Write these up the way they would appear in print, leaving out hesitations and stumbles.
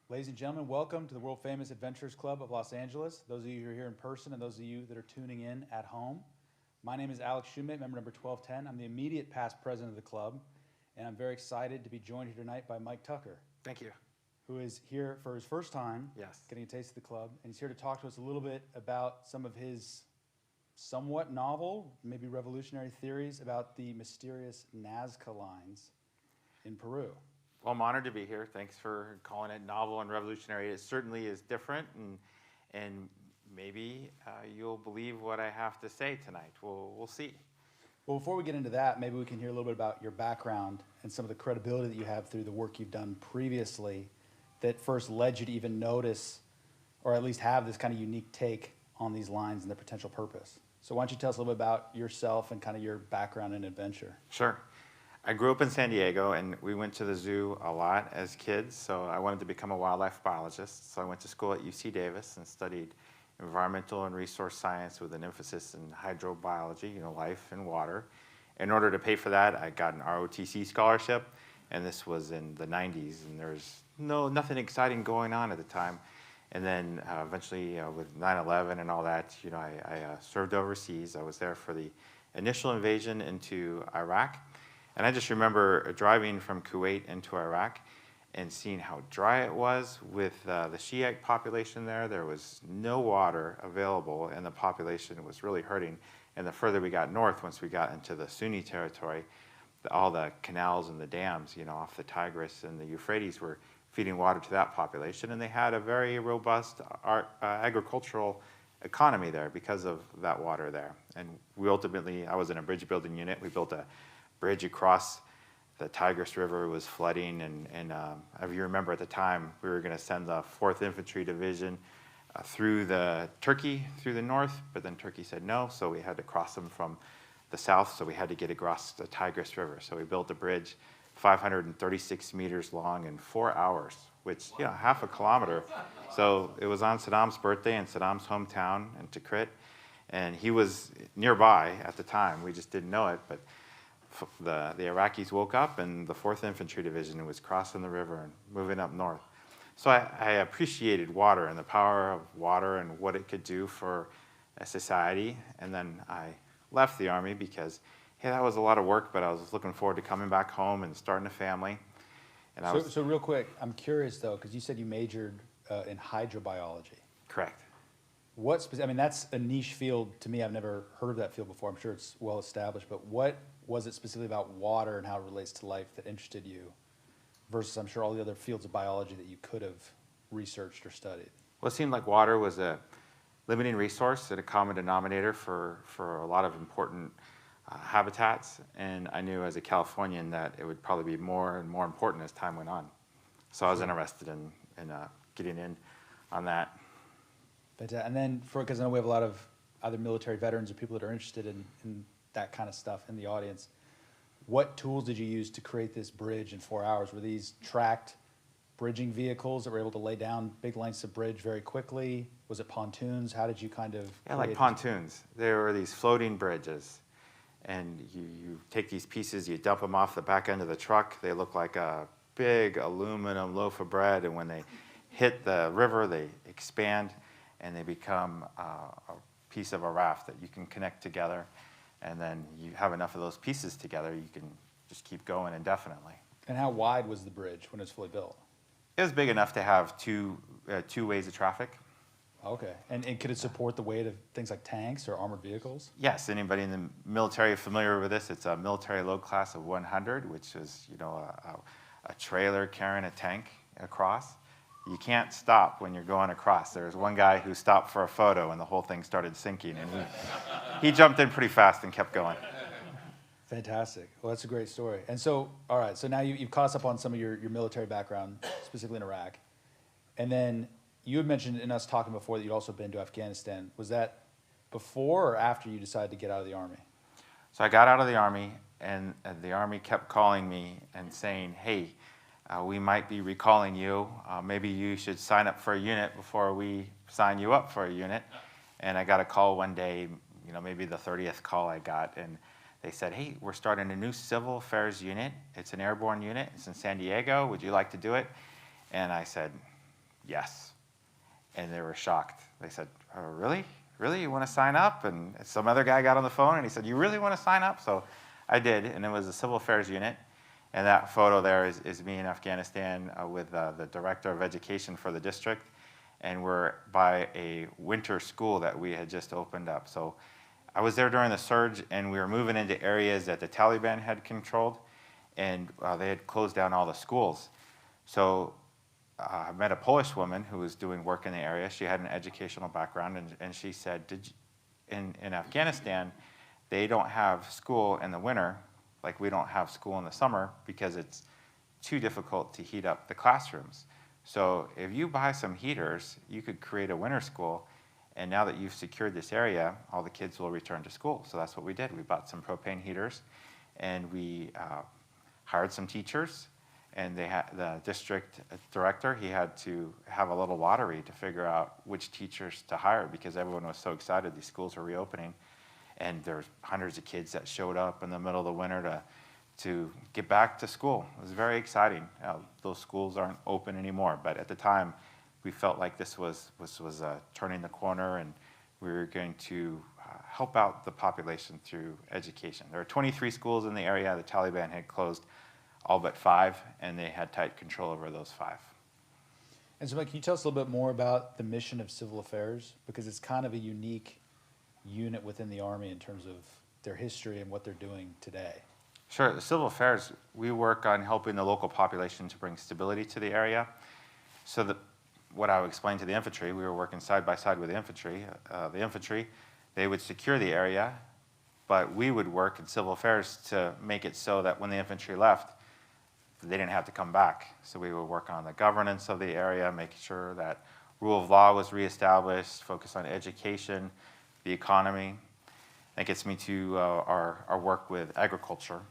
Ladies and gentlemen, welcome to the world famous Adventurers Club of Los Angeles. Those of you who are here in person and those of you that are tuning in at home. My name is Alex Shumate, member number 1210. I'm the immediate past president of the club, and I'm very excited to be joined here tonight by Mike Tucker, Thank you. who is here for his first time, Yes. getting a taste of the club, and he's here to talk to us a little bit about some of his somewhat novel, maybe revolutionary theories about the mysterious Nazca Lines in Peru. Well, I'm honored to be here. Thanks for calling it novel and revolutionary. It certainly is different, and maybe you'll believe what I have to say tonight. We'll see. Well, before we get into that, maybe we can hear a little bit about your background and some of the credibility that you have through the work you've done previously that first led you to even notice, or at least have this kind of unique take on these lines and their potential purpose. So why don't you tell us a little bit about yourself and kind of your background and adventure? Sure. I grew up in San Diego, and we went to the zoo a lot as kids, so I wanted to become a wildlife biologist. So I went to school at UC Davis and studied environmental and resource science with an emphasis in hydrobiology, life and water. In order to pay for that, I got an ROTC scholarship, and this was in the 90s, and there was nothing exciting going on at the time. And then eventually with 9/11 and all that, I served overseas. I was there for the initial invasion into Iraq. And I just remember driving from Kuwait into Iraq and seeing how dry it was with the Shiite population there. There was no water available, and the population was really hurting. And the further we got north, once we got into the Sunni territory, all the canals and the dams, off the Tigris and the Euphrates were feeding water to that population. And they had a very robust agricultural economy there because of that water there. And I was in a bridge building unit. We built a bridge across the Tigris River. Was flooding, and if you remember at the time, we were going to send the 4th Infantry Division through Turkey through the north, but then Turkey said no, so we had to cross them from the south, so we had to get across the Tigris River. So we built a bridge 536 meters long in 4 hours, which, half a kilometer. So it was on Saddam's birthday in Saddam's hometown in Tikrit, and he was nearby at the time. We just didn't know it, but the Iraqis woke up, and the 4th Infantry Division was crossing the river and moving up north. So I appreciated water and the power of water and what it could do for a society. And then I left the Army because, hey, that was a lot of work, but I was looking forward to coming back home and starting a family. And So real quick, I'm curious though, because you said you majored in hydrobiology. Correct. That's a niche field to me. I've never heard of that field before. I'm sure it's well established, but what was it specifically about water and how it relates to life that interested you versus, I'm sure, all the other fields of biology that you could have researched or studied? Well, it seemed like water was a limiting resource and a common denominator for a lot of important habitats, and I knew as a Californian that it would probably be more and more important as time went on. So I was interested in getting in on that. And then, because I know we have a lot of either military veterans or people that are interested in that kind of stuff in the audience, what tools did you use to create this bridge in 4 hours? Were these tracked bridging vehicles that were able to lay down big lengths of bridge very quickly? Was it pontoons? How did you kind of... Yeah, like pontoons. There were these floating bridges, and you take these pieces, you dump them off the back end of the truck. They look like a big aluminum loaf of bread, and when they hit the river, they expand, and they become a piece of a raft that you can connect together. And then you have enough of those pieces together, you can just keep going indefinitely. And how wide was the bridge when it was fully built? It was big enough to have two ways of traffic. Okay. And could it support the weight of things like tanks or armored vehicles? Yes. Anybody in the military familiar with this? It's a military load class of 100, which is a trailer carrying a tank across. You can't stop when you're going across. There was one guy who stopped for a photo, and the whole thing started sinking, and he jumped in pretty fast and kept going. Fantastic. Well, that's a great story. And so, all right, so now you've caught us up on some of your military background, specifically in Iraq. And then you had mentioned in us talking before that you'd also been to Afghanistan. Was that before or after you decided to get out of the Army? So I got out of the Army, and the Army kept calling me and saying, hey, we might be recalling you. Maybe you should sign up for a unit before we sign you up for a unit. And I got a call one day, maybe the 30th call I got, and they said, hey, we're starting a new civil affairs unit. It's an airborne unit. It's in San Diego. Would you like to do it? And I said, yes. And they were shocked. They said, oh, really? Really? You want to sign up? And some other guy got on the phone and he said, you really want to sign up? So I did, and it was a civil affairs unit. And that photo there is me in Afghanistan with the director of education for the district. And we're by a winter school that we had just opened up. So I was there during the surge, and we were moving into areas that the Taliban had controlled, and they had closed down all the schools. So I met a Polish woman who was doing work in the area. She had an educational background, and she said, in Afghanistan, they don't have school in the winter like we don't have school in the summer because it's too difficult to heat up the classrooms. So if you buy some heaters, you could create a winter school, and now that you've secured this area, all the kids will return to school. So that's what we did. We bought some propane heaters, and we hired some teachers, and the district director, he had to have a little lottery to figure out which teachers to hire because everyone was so excited these schools were reopening. And there's hundreds of kids that showed up in the middle of the winter to get back to school. It was very exciting. Those schools aren't open anymore, but at the time, we felt like this was turning the corner, and we were going to help out the population through education. There are 23 schools in the area. The Taliban had closed all but 5, and they had tight control over those 5. And so, Mike, can you tell us a little bit more about the mission of civil affairs? Because it's kind of a unique unit within the Army in terms of their history and what they're doing today. Sure. The civil affairs, we work on helping the local population to bring stability to the area. So what I would explain to the infantry, we were working side by side with the infantry. The infantry, they would secure the area, but we would work in civil affairs to make it so that when the infantry left, they didn't have to come back. So we would work on the governance of the area, making sure that rule of law was reestablished, focus on education, the economy. That gets me to our work with agriculture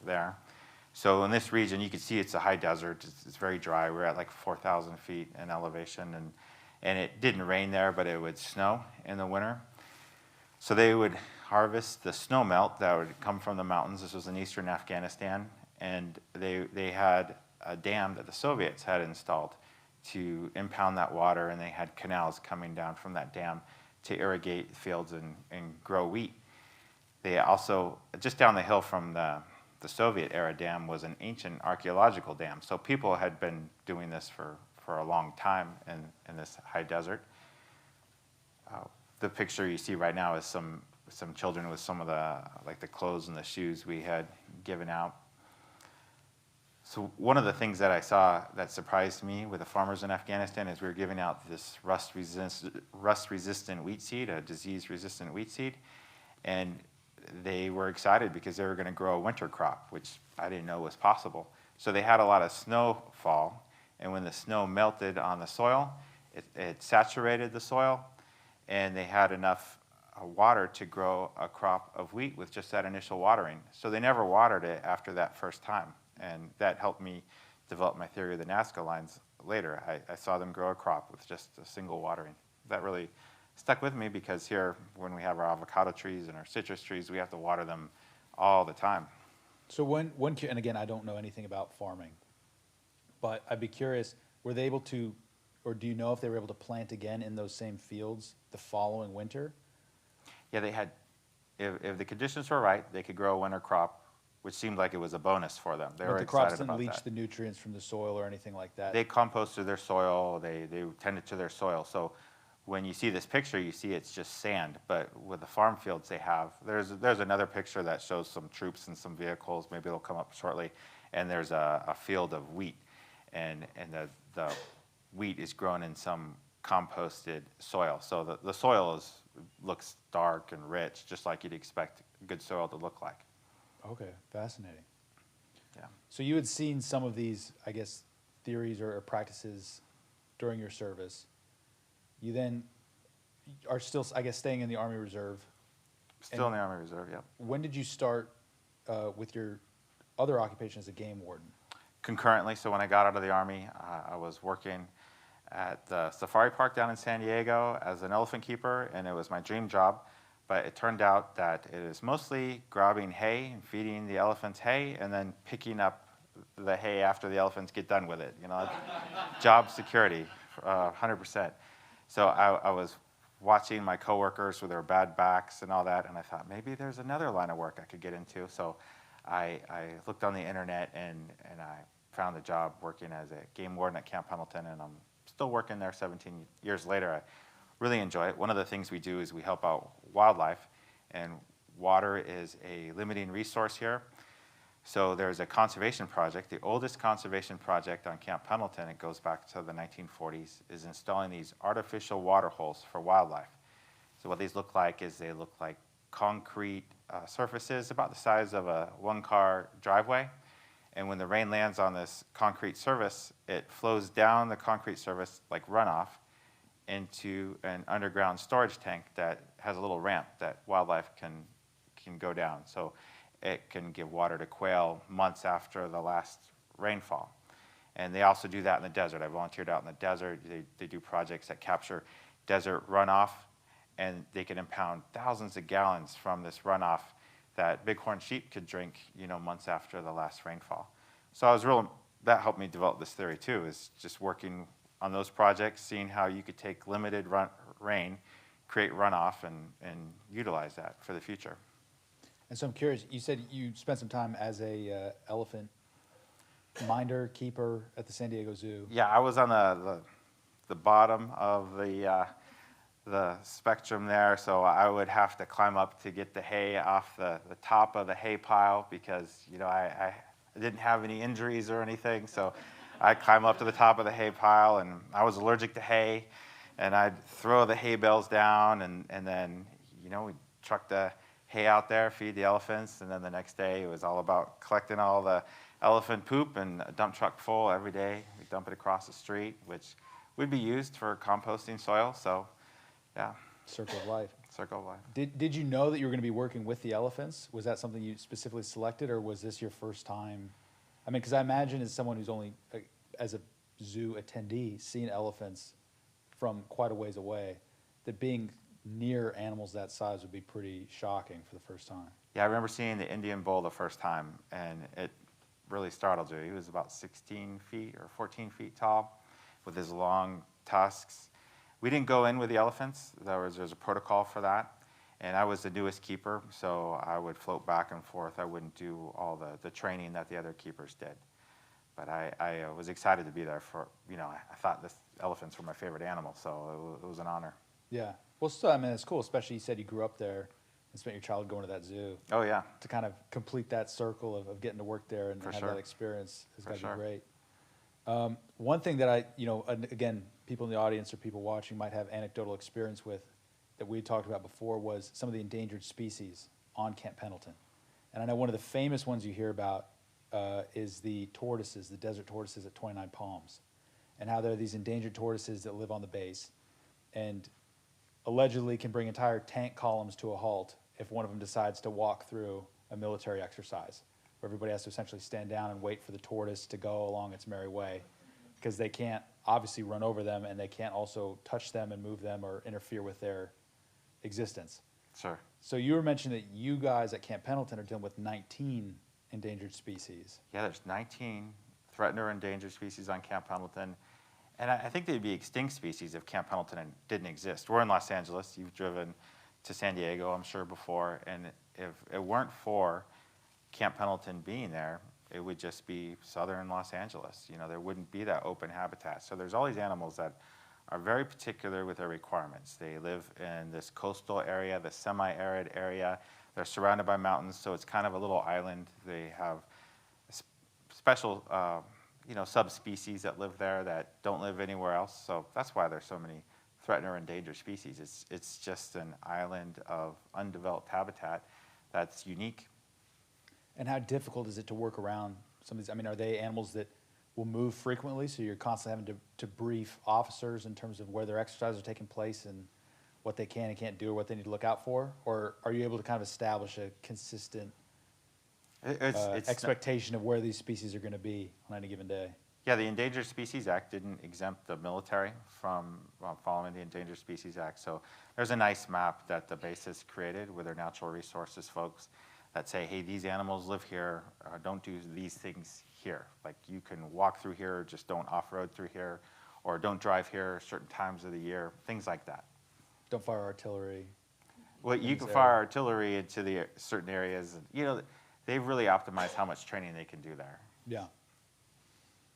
there. So in this region, you can see it's a high desert. It's very dry. We're at like 4,000 feet in elevation, and it didn't rain there, but it would snow in the winter. So they would harvest the snow melt that would come from the mountains. This was in eastern Afghanistan, and they had a dam that the Soviets had installed to impound that water, and they had canals coming down from that dam to irrigate fields and grow wheat. They also, just down the hill from the Soviet-era dam was an ancient archaeological dam. So people had been doing this for a long time in this high desert. The picture you see right now is some children with some of the clothes and the shoes we had given out. So one of the things that I saw that surprised me with the farmers in Afghanistan is we were giving out this rust-resistant wheat seed, a disease-resistant wheat seed, and they were excited because they were going to grow a winter crop, which I didn't know was possible. So they had a lot of snowfall, and when the snow melted on the soil, it saturated the soil, and they had enough water to grow a crop of wheat with just that initial watering. So they never watered it after that first time. And that helped me develop my theory of the Nazca lines later. I saw them grow a crop with just a single watering. That really stuck with me because here, when we have our avocado trees and our citrus trees, we have to water them all the time. So and again, I don't know anything about farming, but I'd be curious, were they able to, or do you know if they were able to plant again in those same fields the following winter? Yeah, they had, if the conditions were right, they could grow a winter crop, which seemed like it was a bonus for them. They were excited about that. But the crops didn't leach the nutrients from the soil or anything like that? They composted their soil, they tended to their soil. So when you see this picture, you see it's just sand. But with the farm fields they have, there's another picture that shows some troops and some vehicles, maybe it'll come up shortly, and there's a field of wheat. And the wheat is grown in some composted soil. So the soil looks dark and rich, just like you'd expect good soil to look like. Okay, fascinating. Yeah. So you had seen some of these, I guess, theories or practices during your service. You then are still, I guess, staying in the Army Reserve. Still in the Army Reserve, yeah. When did you start with your other occupation as a game warden? Concurrently, so when I got out of the Army, I was working at the safari park down in San Diego as an elephant keeper, and it was my dream job. But it turned out that it is mostly grabbing hay and feeding the elephants hay and then picking up the hay after the elephants get done with it. You know, job security 100%. So I was watching my coworkers with their bad backs and all that, and I thought maybe there's another line of work I could get into. So I looked on the internet and I found a job working as a game warden at Camp Pendleton, and I'm still working there 17 years later. I really enjoy it. One of the things we do is we help out wildlife, and water is a limiting resource here. So there's a conservation project. The oldest conservation project on Camp Pendleton, it goes back to the 1940s, is installing these artificial water holes for wildlife. So what these look like is they look like concrete surfaces about the size of a one-car driveway. And when the rain lands on this concrete surface, it flows down the concrete surface like runoff into an underground storage tank that has a little ramp that wildlife can go down. So it can give water to quail months after the last rainfall. And they also do that in the desert. I volunteered out in the desert. They do projects that capture desert runoff, and they can impound thousands of gallons from this runoff that bighorn sheep could drink, months after the last rainfall. So that helped me develop this theory too, is just working on those projects, seeing how you could take limited rain, create runoff, and utilize that for the future. And so I'm curious, you said you spent some time as a elephant minder, keeper at the San Diego Zoo. Yeah, I was on the bottom of the spectrum there, so I would have to climb up to get the hay off the top of the hay pile because, I didn't have any injuries or anything, so I'd climb up to the top of the hay pile, and I was allergic to hay, and I'd throw the hay bales down, and then, we'd truck the hay out there, feed the elephants, and then the next day it was all about collecting all the elephant poop, and a dump truck full every day. We dump it across the street, which would be used for composting soil, so yeah. Circle of life. Circle of life. Did you know that you were going to be working with the elephants? Was that something you specifically selected, or was this your first time? I mean, because I imagine as someone who's only, as a zoo attendee, seen elephants from quite a ways away, that being near animals that size would be pretty shocking for the first time. Yeah, I remember seeing the Indian bull the first time, and it really startled you. He was about 16 feet or 14 feet tall with his long tusks. We didn't go in with the elephants. There's a protocol for that. And I was the newest keeper, so I would float back and forth. I wouldn't do all the training that the other keepers did. But I was excited to be there for, I thought the elephants were my favorite animal, so it was an honor. Yeah. Well, still, I mean, it's cool, especially you said you grew up there and spent your childhood going to that zoo. Oh, yeah. To kind of complete that circle of getting to work there and For have sure. that experience has got to sure. be great. One thing that again, people in the audience or people watching might have anecdotal experience with that we talked about before was some of the endangered species on Camp Pendleton. And I know one of the famous ones you hear about is the tortoises, the desert tortoises at 29 Palms, and how there are these endangered tortoises that live on the base and allegedly can bring entire tank columns to a halt if one of them decides to walk through a military exercise, where everybody has to essentially stand down and wait for the tortoise to go along its merry way, because they can't obviously run over them and they can't also touch them and move them or interfere with their existence. Sure. So you were mentioning that you guys at Camp Pendleton are dealing with 19 endangered species. Yeah, there's 19 threatened or endangered species on Camp Pendleton. And I think they'd be extinct species if Camp Pendleton didn't exist. We're in Los Angeles. You've driven to San Diego, I'm sure, before. And if it weren't for Camp Pendleton being there, it would just be southern Los Angeles. There wouldn't be that open habitat. So there's all these animals that are very particular with their requirements. They live in this coastal area, the semi-arid area. They're surrounded by mountains, so it's kind of a little island. They have special subspecies that live there that don't live anywhere else. So that's why there's so many threatened or endangered species. It's just an island of undeveloped habitat that's unique. And how difficult is it to work around some of these? I mean, are they animals that will move frequently, so you're constantly having to brief officers in terms of where their exercises are taking place and what they can and can't do or what they need to look out for? Or are you able to kind of establish a consistent expectation of where these species are going to be on any given day? Yeah, the Endangered Species Act didn't exempt the military from following the Endangered Species Act. So there's a nice map that the base has created with their natural resources folks that say, hey, these animals live here, don't do these things here. Like you can walk through here, just don't off-road through here. or don't drive here certain times of the year, things like that. Don't fire artillery. Well, you Things can there. fire artillery into the certain areas. And, they've really optimized how much training they can do there. Yeah.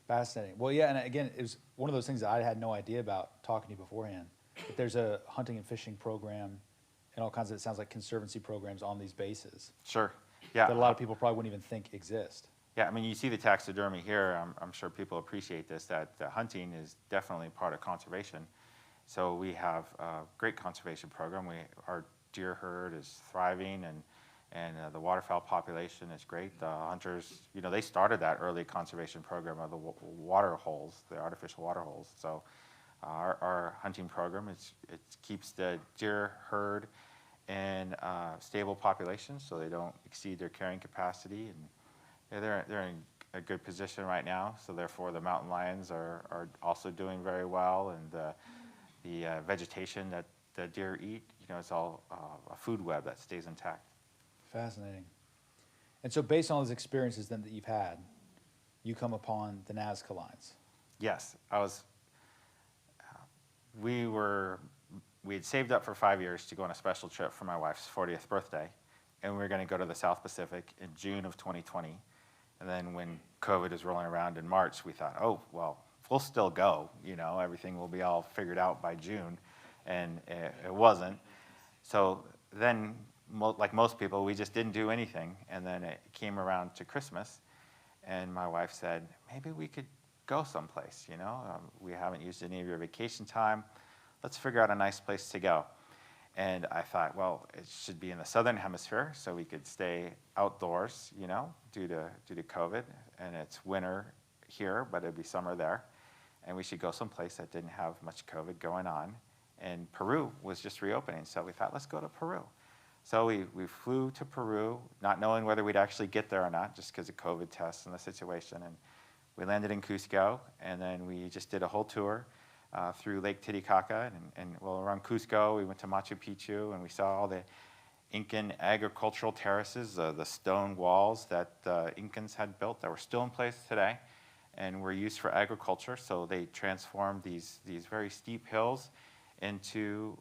Fascinating. Well, yeah, and again, it was one of those things that I had no idea about talking to you beforehand. But there's a hunting and fishing program and all kinds of, it sounds like, conservancy programs on these bases Sure. Yeah. that a lot of people probably wouldn't even think exist. Yeah, I mean, you see the taxidermy here. I'm sure people appreciate this, that the hunting is definitely part of conservation. So we have a great conservation program. Our deer herd is thriving, and the waterfowl population is great. The hunters, they started that early conservation program of the water holes, the artificial water holes. So our hunting program, it keeps the deer herd in stable population, so they don't exceed their carrying capacity. And they're in a good position right now, so therefore the mountain lions are also doing very well, and the vegetation that the deer eat, it's all a food web that stays intact. Fascinating. And so based on those experiences then that you've had, you come upon the Nazca Lines. Yes, we had saved up for 5 years to go on a special trip for my wife's 40th birthday, and we were going to go to the South Pacific in June of 2020. And then when COVID was rolling around in March, we thought, oh, well, we'll still go, everything will be all figured out by June, and it wasn't. So then, like most people, we just didn't do anything, and then it came around to Christmas, and my wife said, maybe we could go someplace, we haven't used any of your vacation time, let's figure out a nice place to go. And I thought, well, it should be in the southern hemisphere, so we could stay outdoors, due to COVID, and it's winter here, but it'd be summer there, and we should go someplace that didn't have much COVID going on. And Peru was just reopening, so we thought, let's go to Peru. So we flew to Peru, not knowing whether we'd actually get there or not, just because of COVID tests and the situation. And we landed in Cusco, and then we just did a whole tour through Lake Titicaca, and around Cusco, we went to Machu Picchu, and we saw all the Incan agricultural terraces, the stone walls that the Incans had built that were still in place today, and were used for agriculture. So they transformed these very steep hills into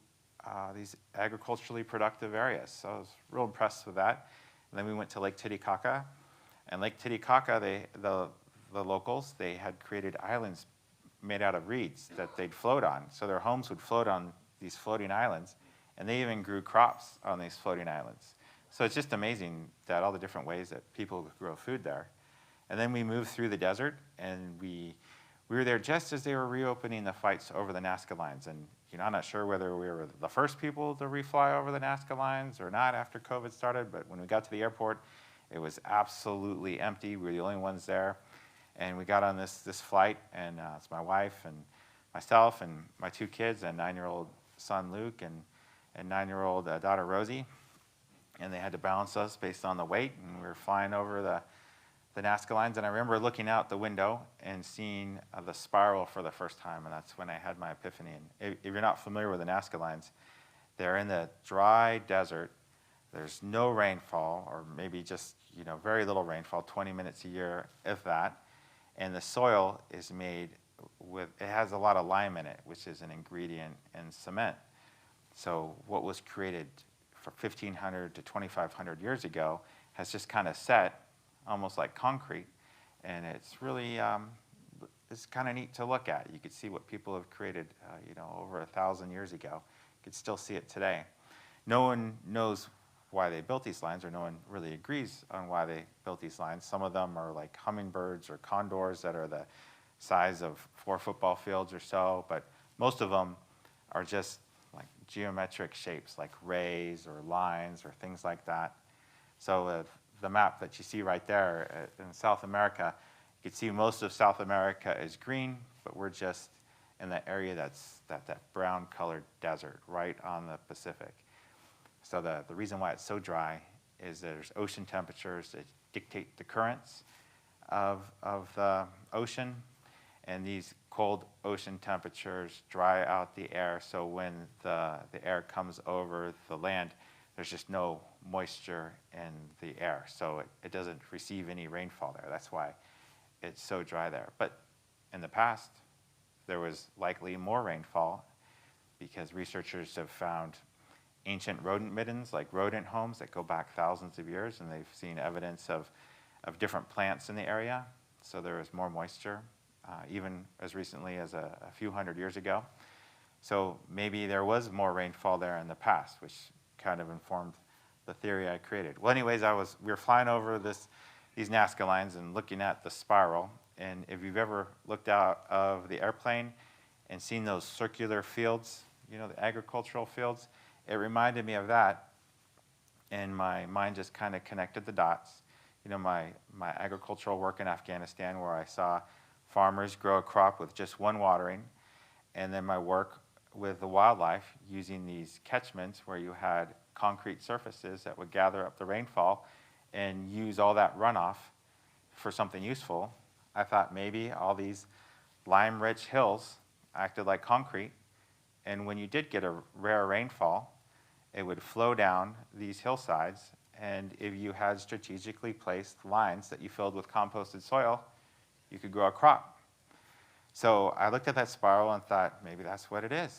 these agriculturally productive areas. So I was real impressed with that. And then we went to Lake Titicaca, and Lake Titicaca, the locals, they had created islands made out of reeds that they'd float on. So their homes would float on these floating islands, and they even grew crops on these floating islands. So it's just amazing that all the different ways that people grow food there. And then we moved through the desert, and we were there just as they were reopening the flights over the Nazca Lines. And I'm not sure whether we were the first people to refly over the Nazca Lines or not after COVID started, but when we got to the airport, it was absolutely empty. We were the only ones there. And we got on this flight, and it's my wife and myself and my 2 kids, and 9-year-old son Luke and 9-year-old daughter Rosie. And they had to balance us based on the weight, and we were flying over the Nazca Lines. And I remember looking out the window and seeing the spiral for the first time, and that's when I had my epiphany. And if you're not familiar with the Nazca Lines, they're in the dry desert. There's no rainfall, or maybe just very little rainfall, 20 minutes a year, if that. And the soil is made it has a lot of lime in it, which is an ingredient in cement. So what was created for 1,500 to 2,500 years ago has just kind of set, almost like concrete. And it's really, it's kind of neat to look at. You could see what people have created, over 1,000 years ago. You could still see it today. No one knows why they built these lines, or no one really agrees on why they built these lines. Some of them are like hummingbirds or condors that are the size of 4 football fields or so, but most of them are just like geometric shapes, like rays or lines or things like that. So the map that you see right there in South America, you can see most of South America is green, but we're just in the area that's that brown colored desert right on the Pacific. So the reason why it's so dry is there's ocean temperatures that dictate the currents of the ocean, and these cold ocean temperatures dry out the air, so when the air comes over the land, there's just no moisture in the air, so it doesn't receive any rainfall there. That's why it's so dry there. But in the past, there was likely more rainfall because researchers have found ancient rodent middens, like rodent homes that go back thousands of years, and they've seen evidence of different plants in the area. So there is more moisture, even as recently as a few hundred years ago. So maybe there was more rainfall there in the past, which kind of informed the theory I created. Well, anyways, we were flying over these Nazca lines and looking at the spiral. And if you've ever looked out of the airplane and seen those circular fields, you know, the agricultural fields, it reminded me of that. And my mind just kind of connected the dots. You know, my agricultural work in Afghanistan, where I saw farmers grow a crop with just one watering, and then my work with the wildlife using these catchments where you had concrete surfaces that would gather up the rainfall and use all that runoff for something useful. I thought maybe all these lime-rich hills acted like concrete, and when you did get a rare rainfall, it would flow down these hillsides, and if you had strategically placed lines that you filled with composted soil, you could grow a crop. So I looked at that spiral and thought, maybe that's what it is.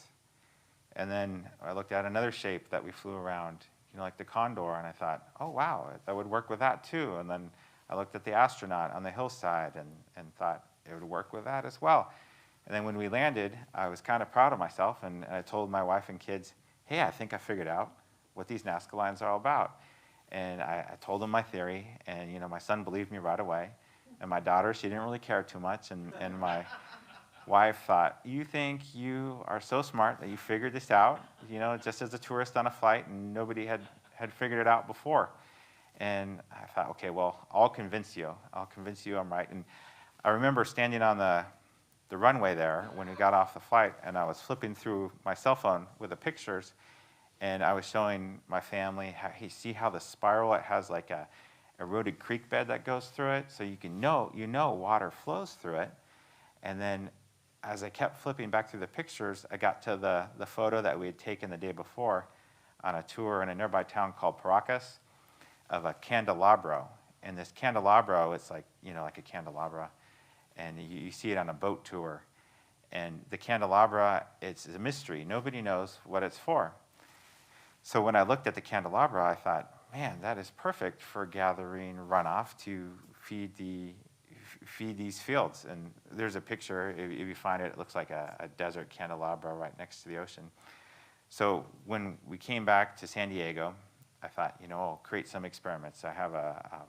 And then I looked at another shape that we flew around, you know, like the condor, and I thought, oh, wow, that would work with that too. And then I looked at the astronaut on the hillside and thought it would work with that as well. And then when we landed, I was kind of proud of myself, and I told my wife and kids, hey, I think I figured out what these Nazca lines are all about. And I told them my theory, and you know, my son believed me right away. And my daughter, she didn't really care too much, and my wife thought, you think you are so smart that you figured this out, you know, just as a tourist on a flight, and nobody had figured it out before. And I thought, okay, well, I'll convince you. I'll convince you I'm right. And I remember standing on the runway there when we got off the flight, and I was flipping through my cell phone with the pictures, and I was showing my family, hey, see how the spiral, it has like a eroded creek bed that goes through it, so you know water flows through it. And then as I kept flipping back through the pictures, I got to the photo that we had taken the day before on a tour in a nearby town called Paracas of a candelabro. And this candelabro, it's like, you know, like a candelabra, and you see it on a boat tour. And the candelabra, it's a mystery. Nobody knows what it's for. So when I looked at the candelabra, I thought, man, that is perfect for gathering runoff to feed these fields. And there's a picture, if you find it, it looks like a desert candelabra right next to the ocean. So when we came back to San Diego, I thought, you know, I'll create some experiments. I have a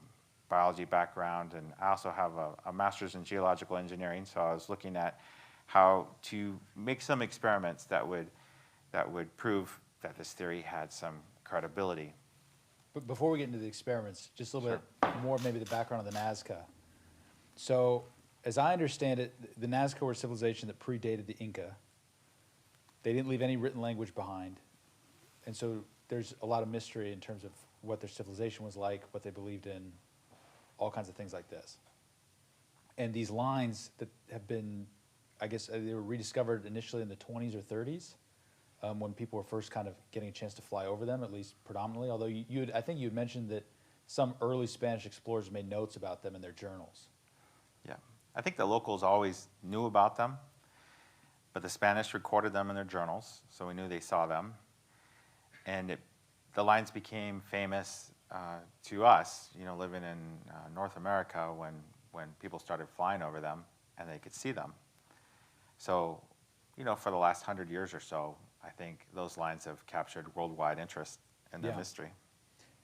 biology background, and I also have a master's in geological engineering, so I was looking at how to make some experiments that would prove that this theory had some credibility. But before we get into the experiments, just a little bit more maybe the background of the Nazca. So as I understand it, the Nazca were a civilization that predated the Inca. They didn't leave any written language behind. And so there's a lot of mystery in terms of what their civilization was like, what they believed in, all kinds of things like this. And these lines that have been, I guess they were rediscovered initially in the 20s or 30s, when people were first kind of getting a chance to fly over them, at least predominantly. Although I think you had mentioned that some early Spanish explorers made notes about them in their journals. Yeah, I think the locals always knew about them, but the Spanish recorded them in their journals, so we knew they saw them. And the lines became famous to us, you know, living in North America when people started flying over them and they could see them. So, you know, for the last 100 years or so, I think those lines have captured worldwide interest in their mystery.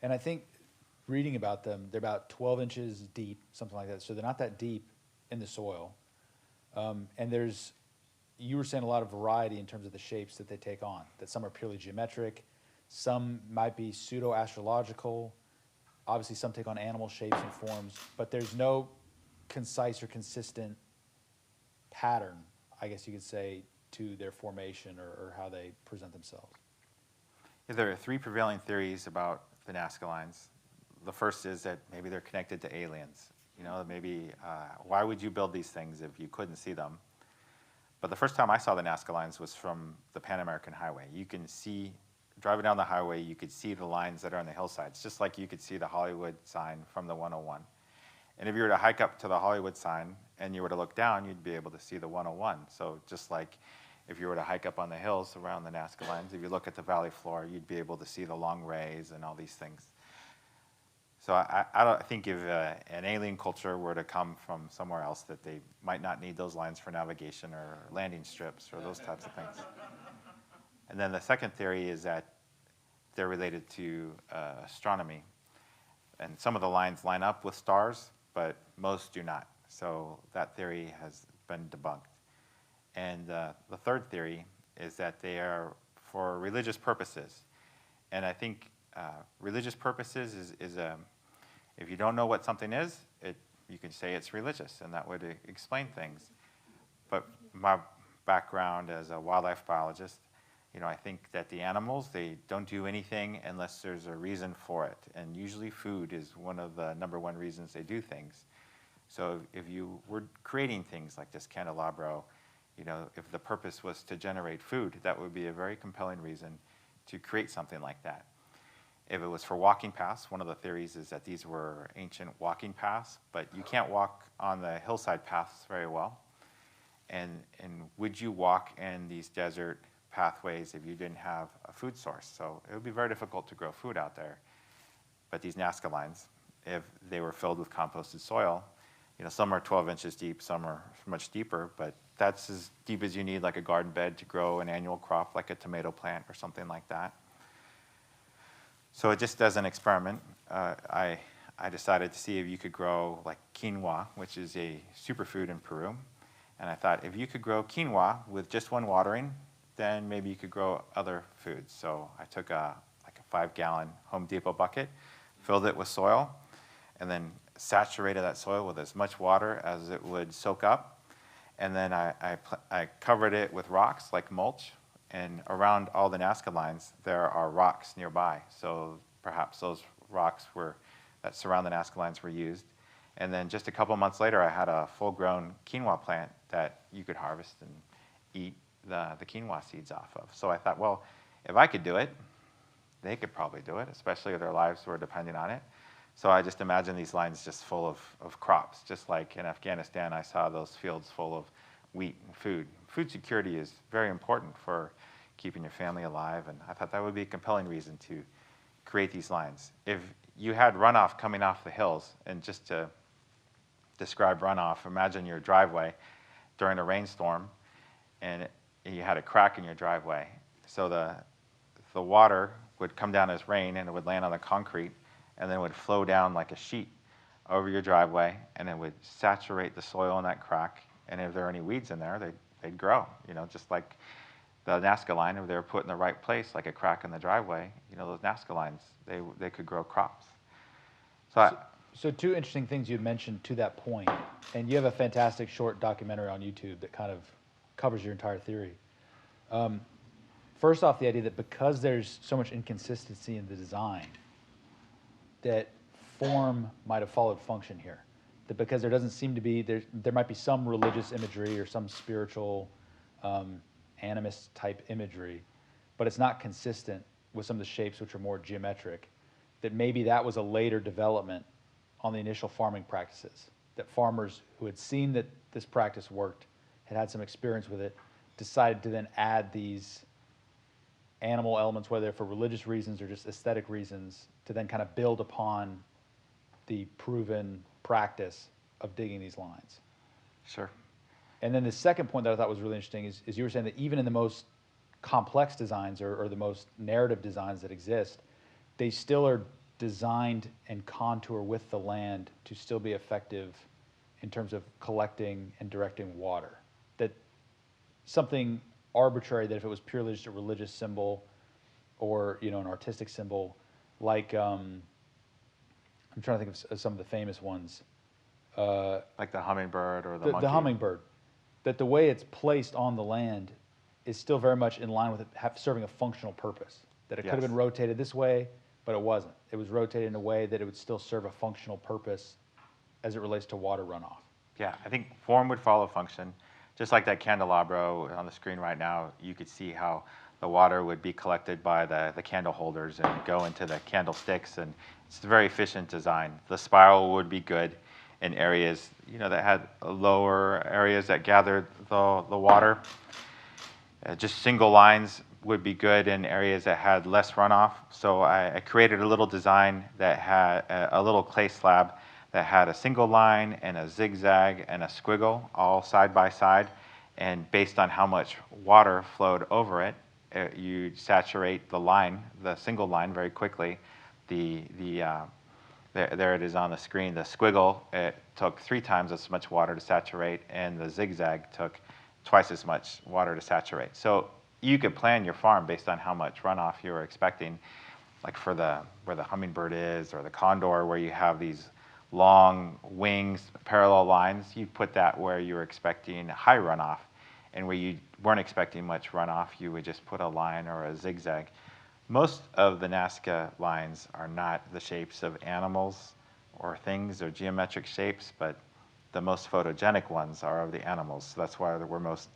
And I think reading about them, they're about 12 inches deep, something like that. So they're not that deep in the soil. And you were saying a lot of variety in terms of the shapes that they take on, that some are purely geometric, some might be pseudo-astrological, obviously some take on animal shapes and forms, but there's no concise or consistent pattern, I guess you could say, to their formation or how they present themselves. Yeah, there are three prevailing theories about the Nazca lines. The first is that maybe they're connected to aliens. You know, maybe why would you build these things if you couldn't see them? But the first time I saw the Nazca lines was from the Pan American Highway. You can see, driving down the highway, you could see the lines that are on the hillsides, just like you could see the Hollywood sign from the 101. And if you were to hike up to the Hollywood sign and you were to look down, you'd be able to see the 101. So just like if you were to hike up on the hills around the Nazca Lines, if you look at the valley floor, you'd be able to see the long rays and all these things. So I don't think if an alien culture were to come from somewhere else, that they might not need those lines for navigation or landing strips or those types of things. And then the second theory is that they're related to astronomy. And some of the lines line up with stars, but most do not. So that theory has been debunked. And the third theory is that they are for religious purposes. And I think religious purposes is if you don't know what something is, you can say it's religious, and that would explain things. But my background as a wildlife biologist, I think that the animals, they don't do anything unless there's a reason for it. And usually food is one of the #1 reasons they do things. So if you were creating things like this candelabro, if the purpose was to generate food, that would be a very compelling reason to create something like that. If it was for walking paths, one of the theories is that these were ancient walking paths, but you can't walk on the hillside paths very well. And would you walk in these desert pathways if you didn't have a food source? So it would be very difficult to grow food out there. But these Nazca lines, if they were filled with composted soil, some are 12 inches deep, some are much deeper, but that's as deep as you need, like a garden bed, to grow an annual crop like a tomato plant or something like that. So just as an experiment, I decided to see if you could grow like quinoa, which is a superfood in Peru. And I thought, if you could grow quinoa with just one watering, then maybe you could grow other foods. So I took a 5-gallon Home Depot bucket, filled it with soil, and then saturated that soil with as much water as it would soak up. And then I covered it with rocks like mulch. And around all the Nazca lines, there are rocks nearby. So perhaps those rocks that surround the Nazca lines were used. And then just a couple months later, I had a full-grown quinoa plant that you could harvest and eat the quinoa seeds off of. So I thought, well, if I could do it, they could probably do it, especially if their lives were depending on it. So I just imagined these lines just full of crops. Just like in Afghanistan, I saw those fields full of wheat and food. Food security is very important for keeping your family alive, and I thought that would be a compelling reason to create these lines. If you had runoff coming off the hills, and just to describe runoff, imagine your driveway during a rainstorm, and you had a crack in your driveway. So the water would come down as rain, and it would land on the concrete, and then it would flow down like a sheet over your driveway, and it would saturate the soil in that crack. And if there are any weeds in there, they'd grow. Just like the Nazca line, if they were put in the right place, like a crack in the driveway, those Nazca lines, they could grow crops. So two interesting things you mentioned to that point, and you have a fantastic short documentary on YouTube that kind of covers your entire theory. First off, the idea that because there's so much inconsistency in the design, that form might have followed function here. That because there doesn't seem to be, there might be some religious imagery or some spiritual animist type imagery, but it's not consistent with some of the shapes which are more geometric, that maybe that was a later development on the initial farming practices, that farmers who had seen that this practice worked, had some experience with it, decided to then add these animal elements, whether they're for religious reasons or just aesthetic reasons, to then kind of build upon the proven practice of digging these lines. Sure. And then the second point that I thought was really interesting is you were saying that even in the most complex designs or the most narrative designs that exist, they still are designed and contour with the land to still be effective in terms of collecting and directing water. That something arbitrary, that if it was purely just a religious symbol or an artistic symbol, like I'm trying to think of some of the famous ones. Like the hummingbird or the monkey. The hummingbird. That the way it's placed on the land is still very much in line with it serving a functional purpose. That it could have been rotated this way, but it wasn't. It was rotated in a way that it would still serve a functional purpose as it relates to water runoff. Yeah, I think form would follow function. Just like that candelabro on the screen right now, you could see how the water would be collected by the candle holders and go into the candlesticks, and it's a very efficient design. The spiral would be good, in areas, that had lower areas that gathered the water. Just single lines would be good in areas that had less runoff. So I created a little design that had a little clay slab that had a single line and a zigzag and a squiggle all side by side. And based on how much water flowed over it, you saturate the line, the single line, very quickly. There it is on the screen. The squiggle, it took 3 times as much water to saturate, and the zigzag took twice as much water to saturate. So you could plan your farm based on how much runoff you were expecting, like for where the hummingbird is or the condor, where you have these long wings, parallel lines. You put that where you were expecting high runoff, and where you weren't expecting much runoff, you would just put a line or a zigzag. Most of the Nazca lines are not the shapes of animals or things or geometric shapes, but the most photogenic ones are of the animals. So that's why we're most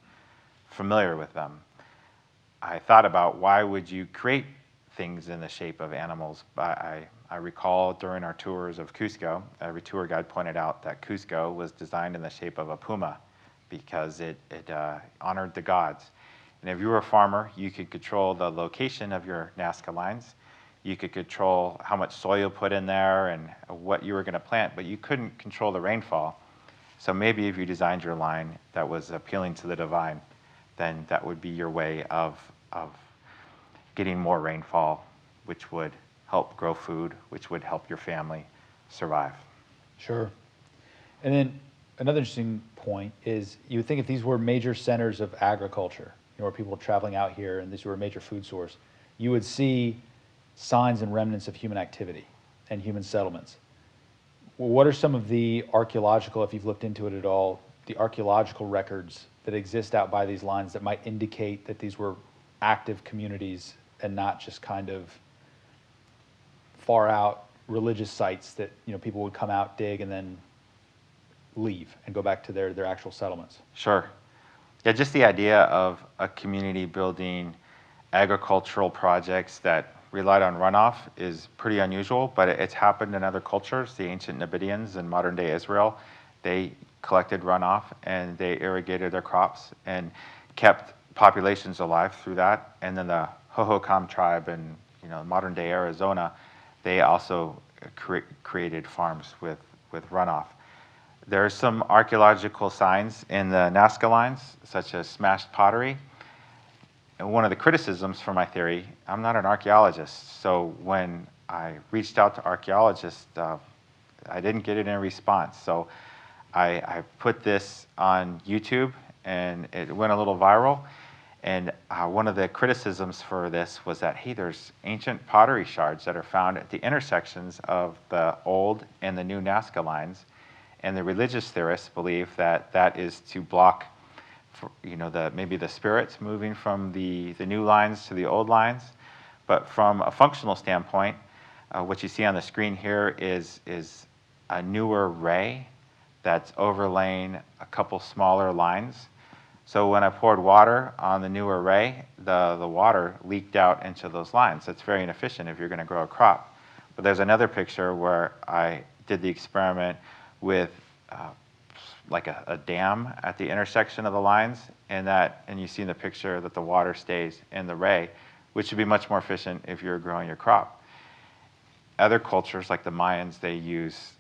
familiar with them. I thought about why would you create things in the shape of animals. I recall during our tours of Cusco, every tour guide pointed out that Cusco was designed in the shape of a puma because it honored the gods. And if you were a farmer, you could control the location of your Nazca lines. You could control how much soil you put in there and what you were going to plant, but you couldn't control the rainfall. So maybe if you designed your line that was appealing to the divine, then that would be your way of getting more rainfall, which would help grow food, which would help your family survive. Sure. And then another interesting point is you would think if these were major centers of agriculture, where people were traveling out here and these were a major food source, you would see signs and remnants of human activity and human settlements. What are some of the archaeological, if you've looked into it at all, the archaeological records that exist out by these lines that might indicate that these were active communities and not just kind of far out religious sites that people would come out, dig, and then leave and go back to their actual settlements? Sure. Yeah, just the idea of a community building agricultural projects that relied on runoff is pretty unusual, but it's happened in other cultures. The ancient Nubidians in modern-day Israel, they collected runoff and they irrigated their crops and kept populations alive through that. And then the Hohokam tribe in modern-day Arizona, they also created farms with runoff. There are some archaeological signs in the Nazca lines, such as smashed pottery. And one of the criticisms for my theory, I'm not an archaeologist, so when I reached out to archaeologists, I didn't get any response. So I put this on YouTube, and it went a little viral. And one of the criticisms for this was that, hey, there's ancient pottery shards that are found at the intersections of the old and the new Nazca lines. And the religious theorists believe that that is to block, maybe the spirits moving from the new lines to the old lines. But from a functional standpoint, what you see on the screen here is a newer ray that's overlaying a couple smaller lines. So when I poured water on the newer ray, the water leaked out into those lines. That's very inefficient if you're going to grow a crop. But there's another picture where I did the experiment with like a dam at the intersection of the lines, and you see in the picture that the water stays in the ray, which would be much more efficient if you're growing your crop. Other cultures, like the Mayans, they use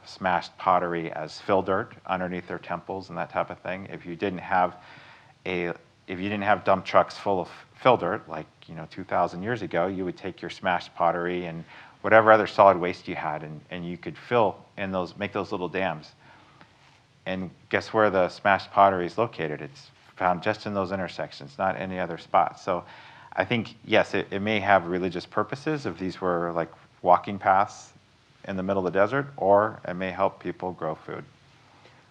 smashed pottery as fill dirt underneath their temples and that type of thing. If you didn't have dump trucks full of fill dirt, like 2,000 years ago, you would take your smashed pottery and whatever other solid waste you had, and you could fill in those, make those little dams. And guess where the smashed pottery is located? It's found just in those intersections, not any other spot. So I think, yes, it may have religious purposes if these were like walking paths in the middle of the desert, or it may help people grow food.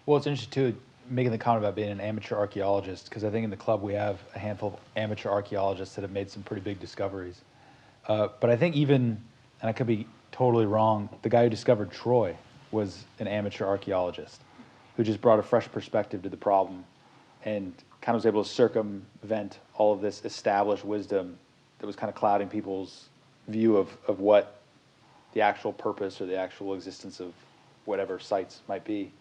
Well, it's interesting, too, making the comment about being an amateur archaeologist, because I think in the club we have a handful of amateur archaeologists that have made some pretty big discoveries. But I think even, and I could be totally wrong, the guy who discovered Troy was an amateur archaeologist who just brought a fresh perspective to the problem and kind of was able to circumvent all of this established wisdom that was kind of clouding people's view of what the actual purpose or the actual existence of whatever sites might be.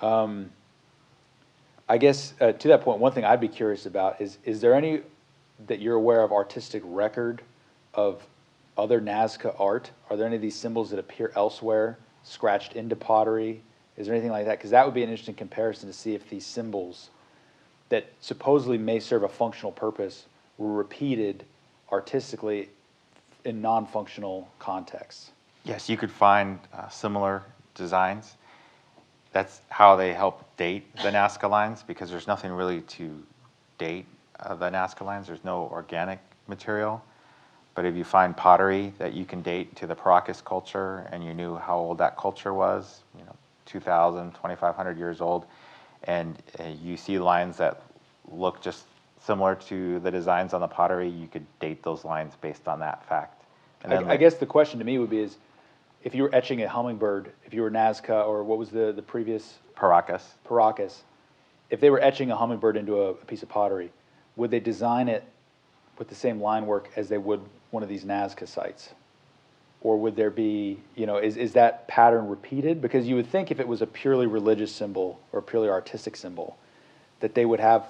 I guess to that point, one thing I'd be curious about is there any that you're aware of artistic record of other Nazca art? Are there any of these symbols that appear elsewhere, scratched into pottery? Is there anything like that? Because that would be an interesting comparison to see if these symbols that supposedly may serve a functional purpose were repeated artistically in non-functional contexts. Yes, you could find similar designs. That's how they help date the Nazca lines, because there's nothing really to date the Nazca lines. There's no organic material. But if you find pottery that you can date to the Paracas culture, and you knew how old that culture was, 2,000, 2,500 years old, and you see lines that look just similar to the designs on the pottery, you could date those lines based on that fact. And then I guess the question to me would be is, if you were etching a hummingbird, if you were Nazca, or what was the previous? Paracas. If they were etching a hummingbird into a piece of pottery, would they design it with the same line work as they would one of these Nazca sites? Or would there be, is that pattern repeated? Because you would think if it was a purely religious symbol or a purely artistic symbol, that they would have,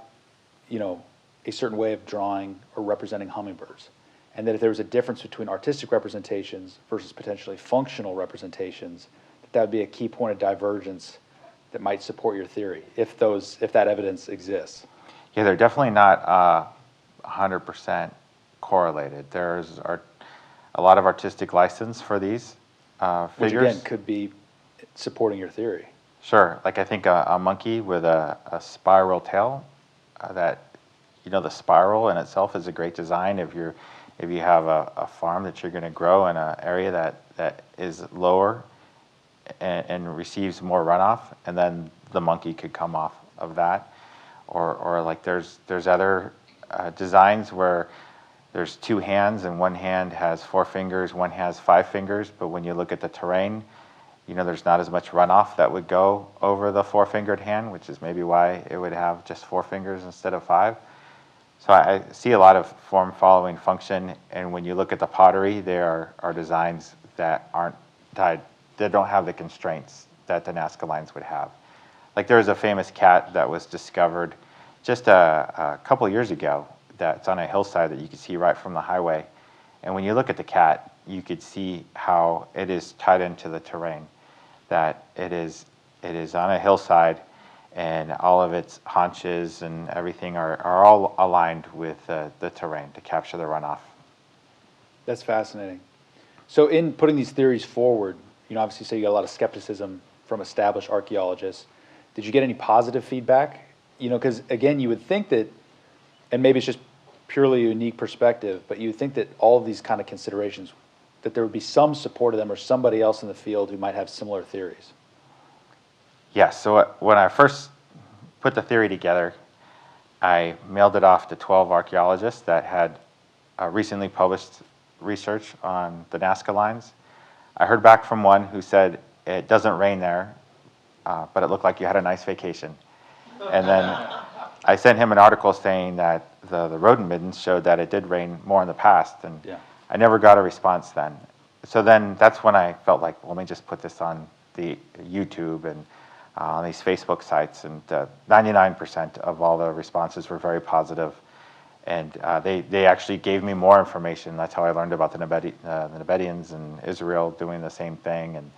a certain way of drawing or representing hummingbirds. And that if there was a difference between artistic representations versus potentially functional representations, that would be a key point of divergence that might support your theory, if that evidence exists. Yeah, they're definitely not 100% correlated. There's a lot of artistic license for these figures. Which again could be supporting your theory. Sure, like I think a monkey with a spiral tail, the spiral in itself is a great design if you have a farm that you're going to grow in an area that is lower and receives more runoff, and then the monkey could come off of that. Or like there's other designs where there's two hands and one hand has 4 fingers, one has 5 fingers, but when you look at the terrain, there's not as much runoff that would go over the 4-fingered hand, which is maybe why it would have just 4 fingers instead of 5. So I see a lot of form following function, and when you look at the pottery, there are designs that aren't tied, that don't have the constraints that the Nazca lines would have. Like there's a famous cat that was discovered just a couple of years ago that's on a hillside that you can see right from the highway. And when you look at the cat, you could see how it is tied into the terrain, that it is on a hillside, and all of its haunches and everything are all aligned with the terrain to capture the runoff. That's fascinating. So in putting these theories forward, obviously you say you got a lot of skepticism from established archaeologists. Did you get any positive feedback? Because again, you would think that, and maybe it's just purely a unique perspective, but you would think that all of these kind of considerations, that there would be some support of them or somebody else in the field who might have similar theories. Yes, so when I first put the theory together, I mailed it off to 12 archaeologists that had recently published research on the Nazca lines. I heard back from one who said, it doesn't rain there, but it looked like you had a nice vacation. And then I sent him an article saying that the rodent middens showed that it did rain more in the past, and yeah. I never got a response then. So then that's when I felt like, well, let me just put this on the YouTube and on these Facebook sites, and 99% of all the responses were very positive, and they actually gave me more information. That's how I learned about the Nabedians in Israel doing the same thing, and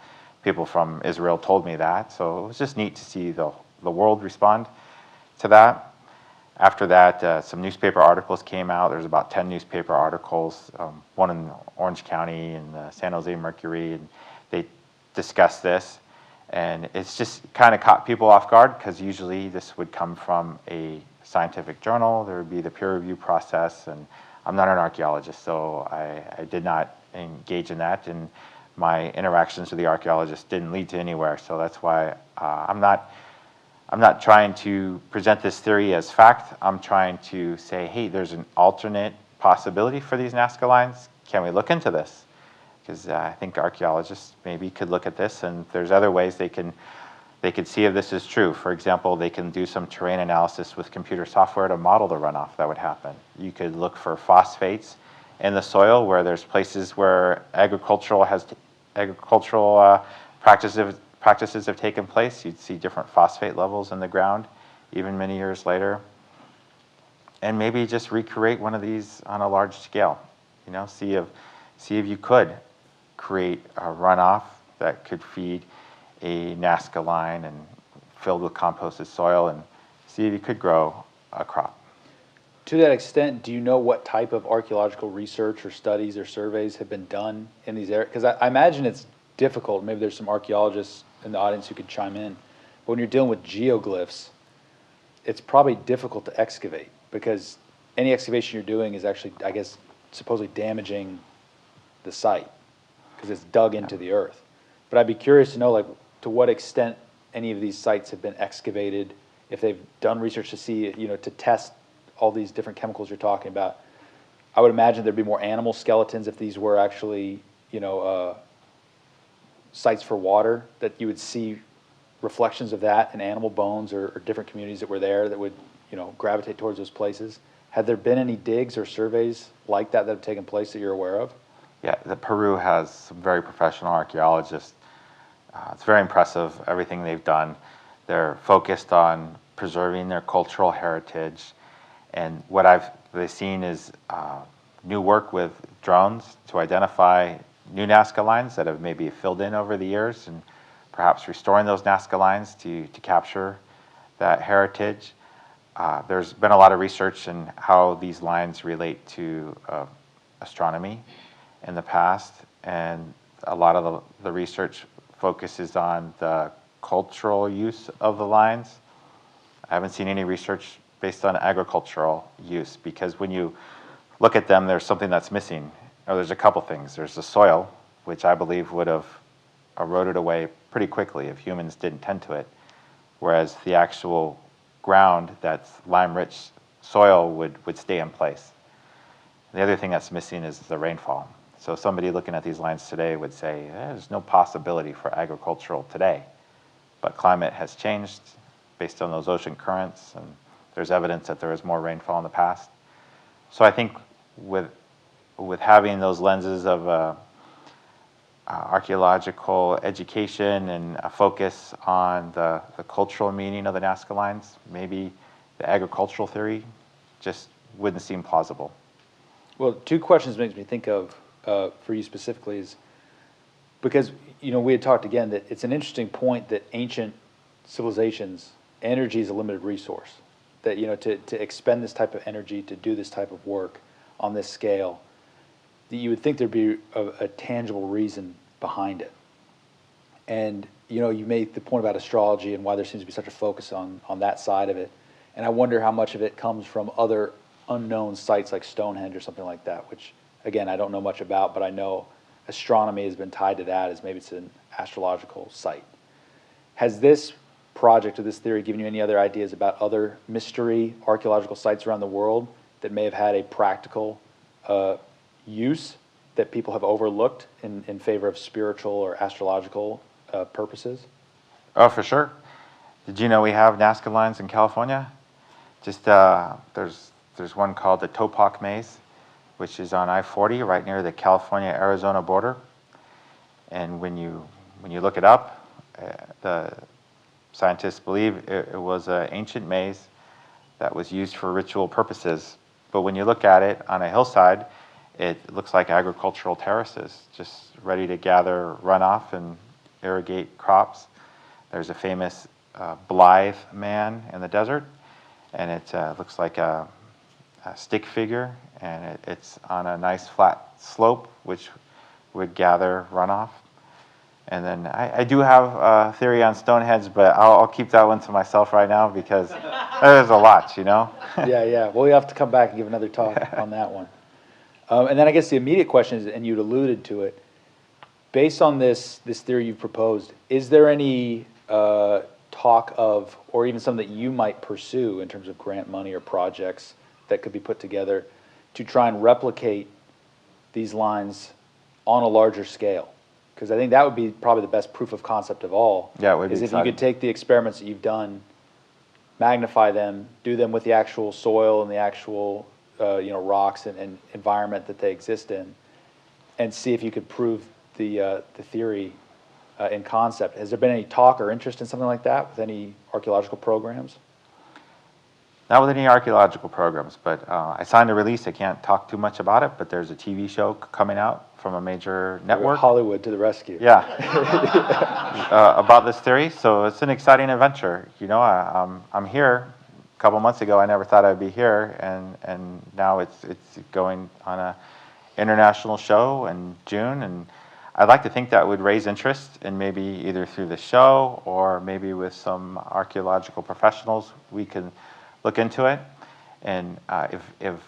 people from Israel told me that. So it was just neat to see the world respond to that. After that, some newspaper articles came out. There's about 10 newspaper articles, one in Orange County and the San Jose Mercury, and they discussed this. And it's just kind of caught people off guard, because usually this would come from a scientific journal. There would be the peer review process, and I'm not an archaeologist, so I did not engage in that, and my interactions with the archaeologists didn't lead to anywhere. So that's why I'm not trying to present this theory as fact. I'm trying to say, hey, there's an alternate possibility for these Nazca lines. Can we look into this? Because I think archaeologists maybe could look at this, and there's other ways they could see if this is true. For example, they can do some terrain analysis with computer software to model the runoff that would happen. You could look for phosphates in the soil where there's places where agricultural practices practices have taken place, you'd see different phosphate levels in the ground, even many years later. And maybe just recreate one of these on a large scale. You know, see if you could create a runoff that could feed a Nazca line and filled with composted soil, and see if you could grow a crop. To that extent, do you know what type of archaeological research or studies or surveys have been done in these areas? Because I imagine it's difficult. Maybe there's some archaeologists in the audience who could chime in. But when you're dealing with geoglyphs, it's probably difficult to excavate because any excavation you're doing is actually, I guess, supposedly damaging the site because it's dug into the earth. But I'd be curious to know, like, to what extent any of these sites have been excavated, if they've done research to see, you know, to test all these different chemicals you're talking about. I would imagine there'd be more animal skeletons if these were actually, you know, sites for water, that you would see reflections of that in animal bones or different communities that were there that would, you know, gravitate towards those places. Have there been any digs or surveys like that that have taken place that you're aware of? Yeah, Peru has some very professional archaeologists. It's very impressive, everything they've done. They're focused on preserving their cultural heritage. And what they've seen is new work with drones to identify new Nazca lines that have maybe filled in over the years, and perhaps restoring those Nazca lines to capture that heritage. There's been a lot of research in how these lines relate to astronomy in the past, and a lot of the research focuses on the cultural use of the lines. I haven't seen any research based on agricultural use, because when you look at them, there's something that's missing. Or there's a couple things. There's the soil, which I believe would have eroded away pretty quickly if humans didn't tend to it, whereas the actual ground that's lime-rich soil would stay in place. The other thing that's missing is the rainfall. So somebody looking at these lines today would say, there's no possibility for agricultural today, but climate has changed based on those ocean currents, and there's evidence that there was more rainfall in the past. So I think with having those lenses of archaeological education and a focus on the cultural meaning of the Nazca lines, maybe the agricultural theory just wouldn't seem plausible. Well, two questions makes me think of for you specifically is because, you know, we had talked again that it's an interesting point that ancient civilizations, energy is a limited resource. That, you know, to expend this type of energy, to do this type of work on this scale, that you would think there'd be a tangible reason behind it. And, you know, you made the point about astrology and why there seems to be such a focus on that side of it. And I wonder how much of it comes from other unknown sites like Stonehenge or something like that, which, again, I don't know much about, but I know astronomy has been tied to that as maybe it's an astrological site. Has this project or this theory given you any other ideas about other mystery archaeological sites around the world that may have had a practical use that people have overlooked in favor of spiritual or astrological purposes? Oh, for sure. Did you know we have Nazca lines in California? Just there's one called the Topak Maze, which is on I-40 right near the California-Arizona border. And when you look it up, the scientists believe it was an ancient maze that was used for ritual purposes. But when you look at it on a hillside, it looks like agricultural terraces, just ready to gather runoff and irrigate crops. There's a famous Blythe man in the desert, and it looks like a stick figure, and it's on a nice flat slope, which would gather runoff. And then I do have a theory on Stonehenge, but I'll keep that one to myself right now because there's a lot, you know? Yeah. Well, we have to come back and give another talk on that one. And then I guess the immediate question is, and you'd alluded to it, based on this theory you've proposed, is there any talk of, or even something that you might pursue in terms of grant money or projects that could be put together to try and replicate these lines on a larger scale? Because I think that would be probably the best proof of concept of all. Yeah, it would be is if exciting. you could take the experiments that you've done, magnify them, do them with the actual soil and the actual rocks and environment that they exist in, and see if you could prove the theory in concept. Has there been any talk or interest in something like that with any archaeological programs? Not with any archaeological programs, but I signed a release. I can't talk too much about it, but there's a TV show coming out from a major network. Hollywood to the rescue. Yeah, about this theory. So it's an exciting adventure. You know, I'm here. A couple months ago, I never thought I'd be here, and now it's going on a international show in June, and I'd like to think that would raise interest, and maybe either through the show or maybe with some archaeological professionals, we can look into it. And if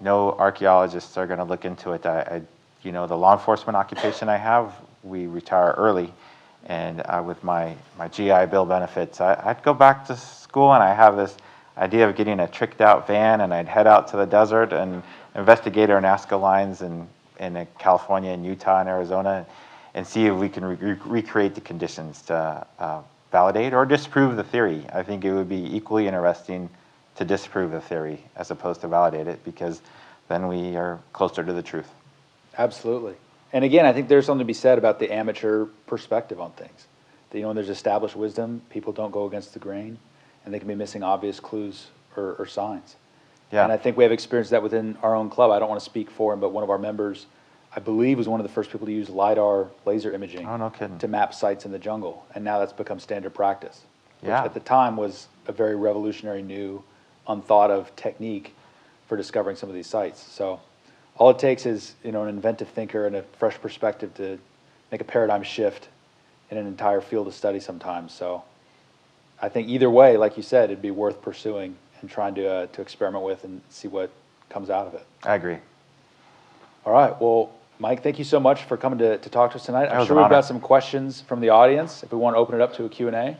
no archaeologists are going to look into it, you know, the law enforcement occupation I have, we retire early, and with my GI Bill benefits, I'd go back to school, and I have this idea of getting a tricked out van, and I'd head out to the desert and investigate our Nazca lines in California and Utah and Arizona, and see if we can recreate the conditions to validate or disprove the theory. I think it would be equally interesting to disprove the theory as opposed to validate it, because then we are closer to the truth. Absolutely. And again, I think there's something to be said about the amateur perspective on things. That, you know, when there's established wisdom, people don't go against the grain, and they can be missing obvious clues or signs. Yeah. And I think we have experienced that within our own club. I don't want to speak for him, but one of our members, I believe, was one of the first people to use LiDAR laser imaging Oh, no kidding. to map sites in the jungle. And now that's become standard practice, which Yeah. at the time was a very revolutionary, new, unthought of technique for discovering some of these sites. So all it takes is, you know, an inventive thinker and a fresh perspective to make a paradigm shift in an entire field of study sometimes. So I think either way, like you said, it'd be worth pursuing and trying to experiment with and see what comes out of it. I agree. All right. Well, Mike, thank you so much for coming to talk to us tonight. I'm was sure an we've honor. got some questions from the audience if we want to open it up to a Q&A.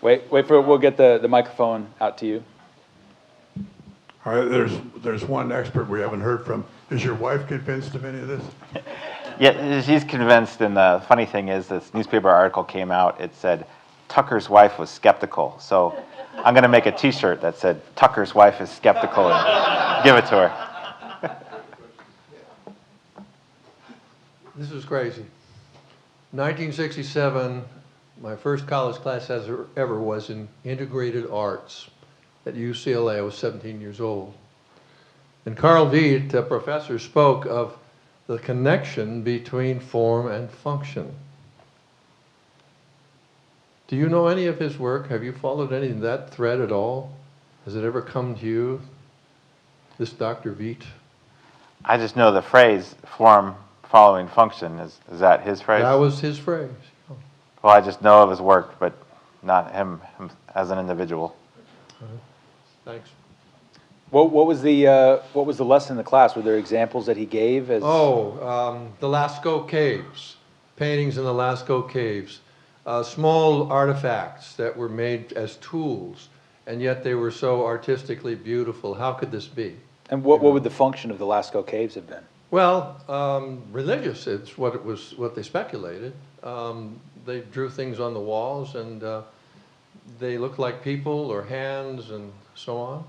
Wait for it. We'll get the microphone out to you. All right, there's one expert we haven't heard from. Is your wife convinced of any of this? Yeah, she's convinced, and the funny thing is, this newspaper article came out, it said, Tucker's wife was skeptical. So I'm going to make a t-shirt that said, Tucker's wife is skeptical, and give it to her. This is crazy. 1967, my first college class as ever was in integrated arts at UCLA. I was 17 years old. And Carl Viet, a professor, spoke of the connection between form and function. Do you know any of his work? Have you followed any of that thread at all? Has it ever come to you, this Dr. Viet? I just know the phrase, form following function. Is that his phrase? That was his phrase. Well, I just know of his work, but not him as an individual. Thanks. What was the lesson in the class? Were there examples that he gave? As The Lascaux Caves, paintings in the Lascaux Caves, small artifacts that were made as tools, and yet they were so artistically beautiful. How could this be? And what would the function of the Lascaux Caves have been? Well, religious. It's what they speculated. They drew things on the walls, and they looked like people or hands, and so on.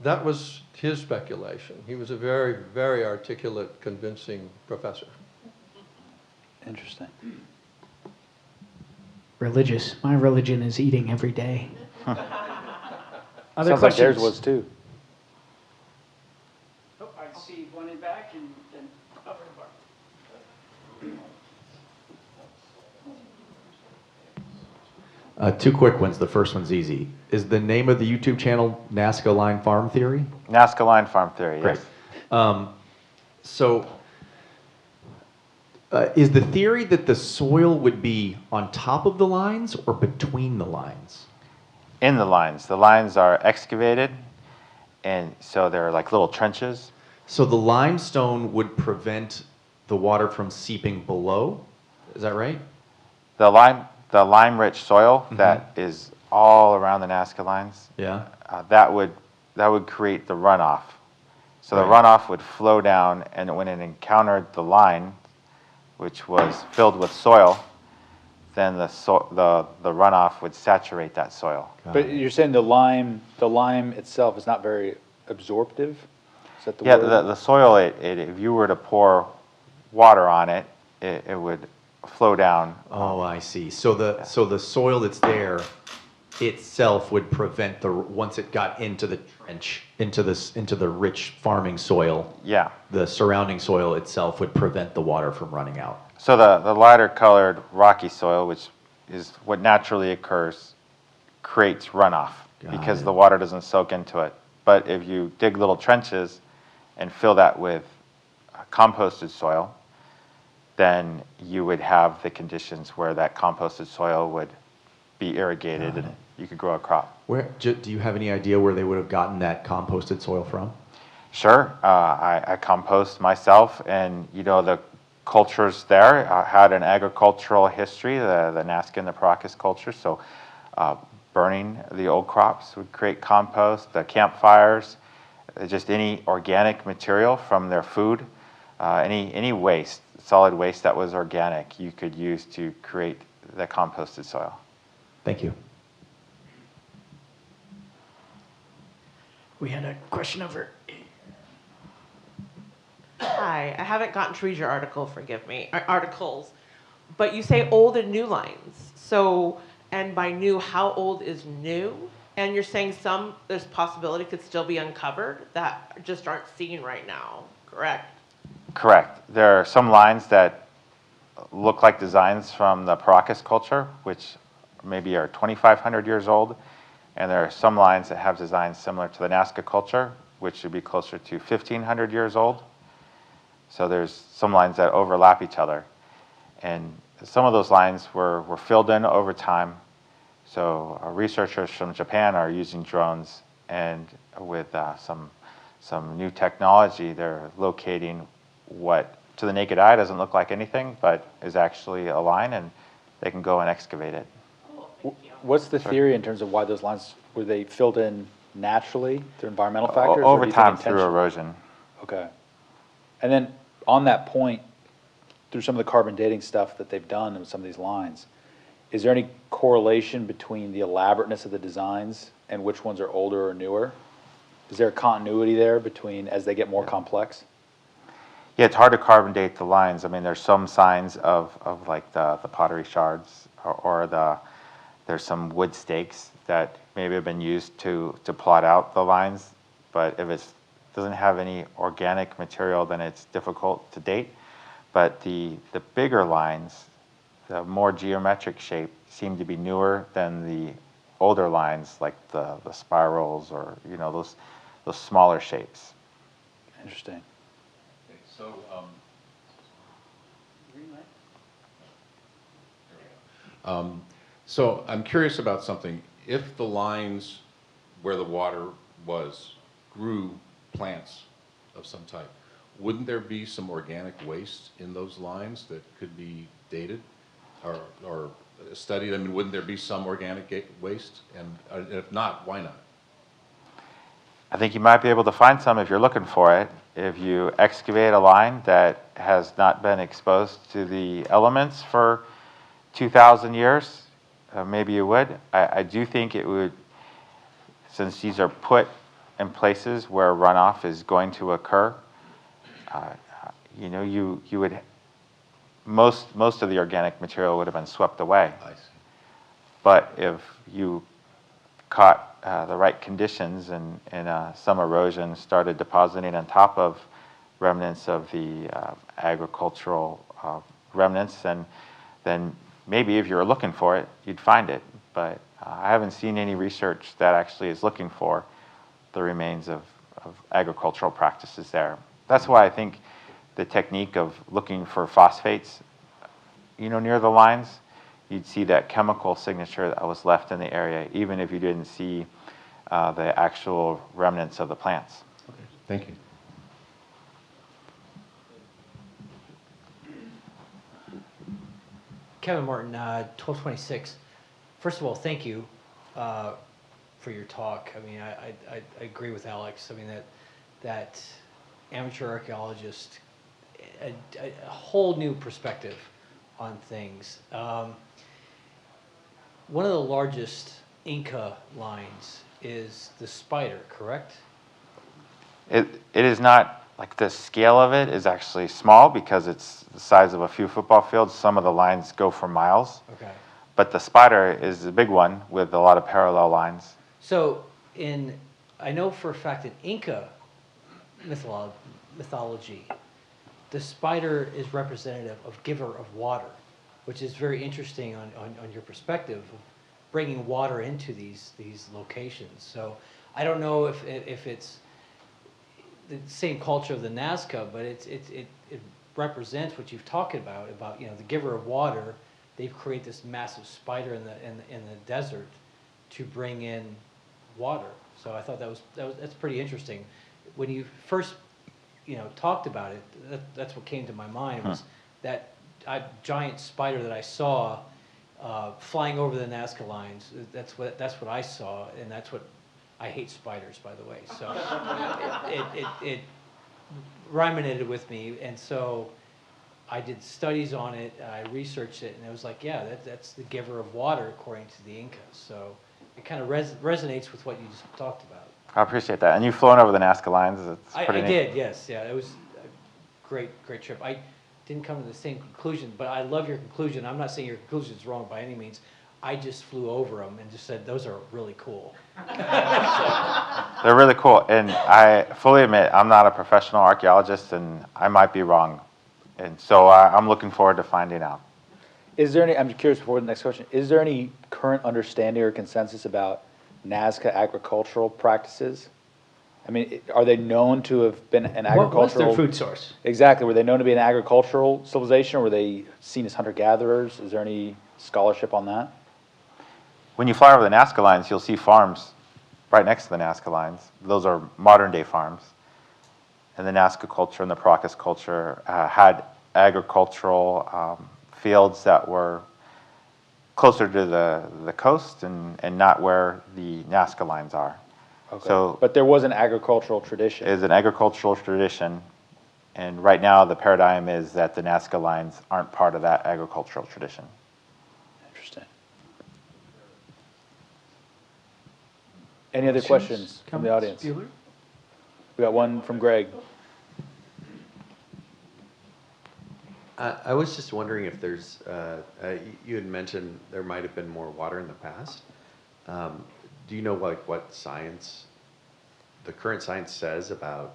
That was his speculation. He was a very, very articulate, convincing professor. Interesting. Religious. My religion is eating every day. Other Sounds like theirs questions? was too. Oh, I see one in back and then up in the bar. Two quick ones. The first one's easy. Is the name of the YouTube channel Nazca Line Farm Theory? Nazca Line Farm Theory, Great. yes. Is the theory that the soil would be on top of the lines or between the lines? In the lines. The lines are excavated, and so they're like little trenches. So the limestone would prevent the water from seeping below? Is that right? The lime-rich soil that is all around the Nazca lines, Yeah. that would create the runoff. So the Right. runoff would flow down, and when it encountered the line, which was filled with soil, then the runoff would saturate that soil. But you're saying the lime itself is not very absorptive? Is that the Yeah, word? the soil, if you were to pour water on it, it would flow down. Oh, I see. So the soil that's there itself would prevent once it got into the trench, into the rich farming soil, Yeah. the surrounding soil itself would prevent the water from running out. So the lighter colored rocky soil, which is what naturally occurs, creates runoff because it. the water doesn't soak into it. But if you dig little trenches and fill that with composted soil, then you would have the conditions where that composted soil would be irrigated and you could grow a crop. Do you have any idea where they would have gotten that composted soil from? Sure, I compost myself, and the cultures there had an agricultural history, the Nazca and the Paracas culture. So burning the old crops would create compost, the campfires, just any organic material from their food, any waste, solid waste that was organic, you could use to create the composted soil. Thank you. We had a question over. Hi, I haven't gotten to read your article, forgive me, articles, but you say old and new lines. So, and by new, how old is new? And you're saying there's possibility could still be uncovered that just aren't seen right now, correct? Correct. There are some lines that look like designs from the Paracas culture, which maybe are 2,500 years old. And there are some lines that have designs similar to the Nazca culture, which should be closer to 1,500 years old. So there's some lines that overlap each other. And some of those lines were filled in over time. So our researchers from Japan are using drones, and with some new technology, they're locating what to the naked eye doesn't look like anything, but is actually a line, and they can go and excavate it. What's the theory in terms of why those lines, were they filled in naturally through environmental factors? or Over do you think time through intentionally? erosion. Okay. And then on that point, through some of the carbon dating stuff that they've done with some of these lines, is there any correlation between the elaborateness of the designs and which ones are older or newer? Is there a continuity there between as they get more complex? Yeah, it's hard to carbon date the lines. I mean, there's some signs of like the pottery shards or there's some wood stakes that maybe have been used to plot out the lines, but if it doesn't have any organic material, then it's difficult to date. But the bigger lines, the more geometric shape, seem to be newer than the older lines, like the spirals or those smaller shapes. Interesting. So, so I'm curious about something. If the lines where the water was grew plants of some type, wouldn't there be some organic waste in those lines that could be dated or studied? I mean, wouldn't there be some organic waste? And if not, why not? I think you might be able to find some if you're looking for it. If you excavate a line that has not been exposed to the elements for 2,000 years, maybe you would. I do think it would, since these are put in places where runoff is going to occur, you would, most of the organic material would have been swept away. I see. But if you caught the right conditions and some erosion started depositing on top of remnants of the agricultural remnants, then maybe if you were looking for it, you'd find it. But I haven't seen any research that actually is looking for the remains of agricultural practices there. That's why I think the technique of looking for phosphates, near the lines, you'd see that chemical signature that was left in the area, even if you didn't see the actual remnants of the plants. Okay. Thank you. Kevin Martin, 1226. First of all, thank you for your talk. I mean, I agree with Alex. I mean, that amateur archaeologist, a whole new perspective on things. One of the largest Inca lines is the spider, correct? It is not like the scale of it is actually small because it's the size of a few football fields. Some of the lines go for miles. Okay. But the spider is a big one with a lot of parallel lines. So I know for a fact in Inca mythology, the spider is representative of giver of water, which is very interesting on your perspective of bringing water into these locations. So I don't know if it's the same culture of the Nazca, but it represents what you've talked about the giver of water. They've created this massive spider in the desert to bring in water. So I thought that's pretty interesting. When you first talked about it, that's what came to my mind was that giant spider that I saw flying over the Nazca lines. That's what I saw, and that's what I hate spiders, by the way. So it ruminated with me, and so I did studies on it. I researched it, and it was like, yeah, that's the giver of water according to the Incas. So it kind of resonates with what you just talked about. I appreciate that. And you've flown over the Nazca lines. It's I pretty neat. did, yes, yeah. It was a great trip. I didn't come to the same conclusion, but I love your conclusion. I'm not saying your conclusion is wrong by any means. I just flew over them and just said, those are really cool. They're really cool. And I fully admit, I'm not a professional archaeologist, and I might be wrong. And so I'm looking forward to finding out. Is there any, I'm curious before the next question, is there any current understanding or consensus about Nazca agricultural practices? I mean, are they known to have been an agricultural... What was their food source? Exactly. Were they known to be an agricultural civilization, or were they seen as hunter-gatherers? Is there any scholarship on that? When you fly over the Nazca lines, you'll see farms right next to the Nazca lines. Those are modern-day farms. And the Nazca culture and the Paracas culture had agricultural fields that were closer to the coast and not where the Nazca lines are. Okay. So, but there was an agricultural tradition. It is an agricultural tradition, and right now the paradigm is that the Nazca lines aren't part of that agricultural tradition. Interesting. Any other questions from the audience? Bueller? We got one from Greg. I was just wondering if there's, you had mentioned there might have been more water in the past. Do you know what science, the current science says about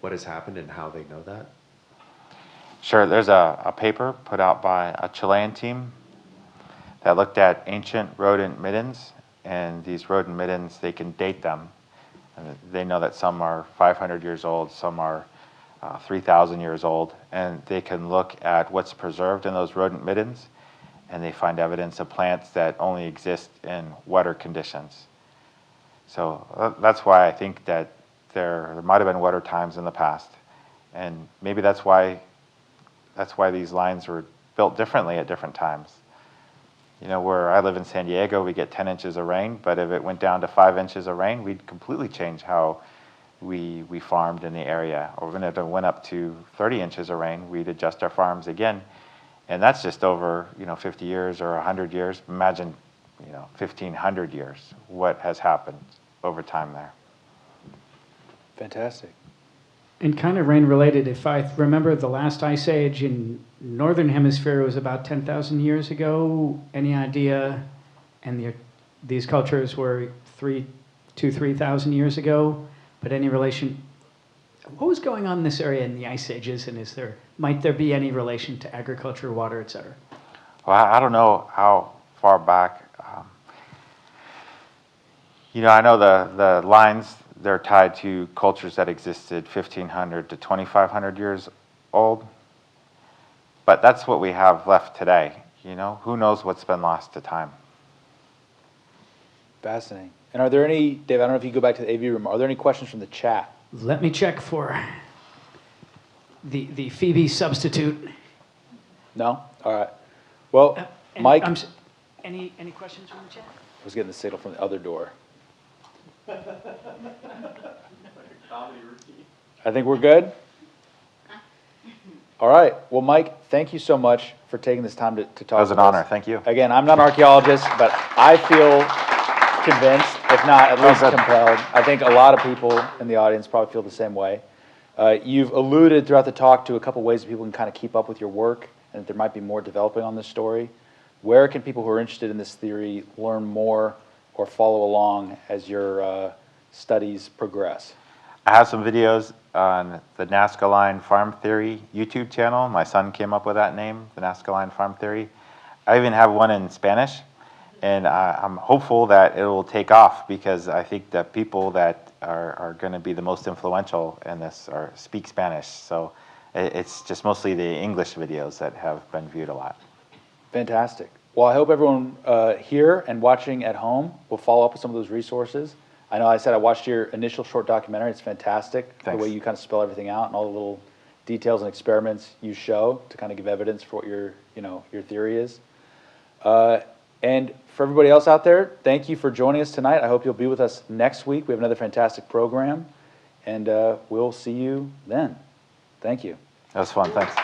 what has happened and how they know that? Sure, there's a paper put out by a Chilean team that looked at ancient rodent middens, and these rodent middens, they can date them. And they know that some are 500 years old, some are 3,000 years old, and they can look at what's preserved in those rodent middens, and they find evidence of plants that only exist in wetter conditions. So that's why I think that there might have been wetter times in the past, and maybe that's why these lines were built differently at different times. You know, where I live in San Diego, we get 10 inches of rain, but if it went down to 5 inches of rain, we'd completely change how we farmed in the area. Or when it went up to 30 inches of rain, we'd adjust our farms again. And that's just over, 50 years or 100 years. Imagine, 1,500 years, what has happened over time there. Fantastic. And kind of rain related, if I remember the last ice age in northern hemisphere was about 10,000 years ago. Any idea? And these cultures were 3,000 years ago. But any relation? What was going on in this area in the ice ages, and might there be any relation to agriculture, water, et cetera? Well, I don't know how far back. I know the lines, they're tied to cultures that existed 1,500 to 2,500 years old. But that's what we have left today. Who knows what's been lost to time? Fascinating. And are there any, Dave, I don't know if you go back to the AV room, are there any questions from the chat? Let me check for the Phoebe substitute. No? All right. Well, Mike, I Any questions from the chat? was getting the signal from the other door. I think we're good. All right. Well, Mike, thank you so much for taking this time to talk. It was an honor. Thank you. Again, I'm not an archaeologist, but I feel convinced, if not at least good. compelled. I think a lot of people in the audience probably feel the same way. You've alluded throughout the talk to a couple ways that people can kind of keep up with your work and that there might be more developing on this story. Where can people who are interested in this theory learn more or follow along as your studies progress? I have some videos on the Nazca Line Farm Theory YouTube channel. My son came up with that name, the Nazca Line Farm Theory. I even have one in Spanish, and I'm hopeful that it will take off because I think that people that are going to be the most influential in this speak Spanish. So it's just mostly the English videos that have been viewed a lot. Fantastic. Well, I hope everyone here and watching at home will follow up with some of those resources. I know I said I watched your initial short documentary. It's fantastic. Thanks. The way you kind of spell everything out and all the little details and experiments you show to kind of give evidence for what your theory is. And for everybody else out there, thank you for joining us tonight. I hope you'll be with us next week. We have another fantastic program, and we'll see you then. Thank you. That was fun. Thanks.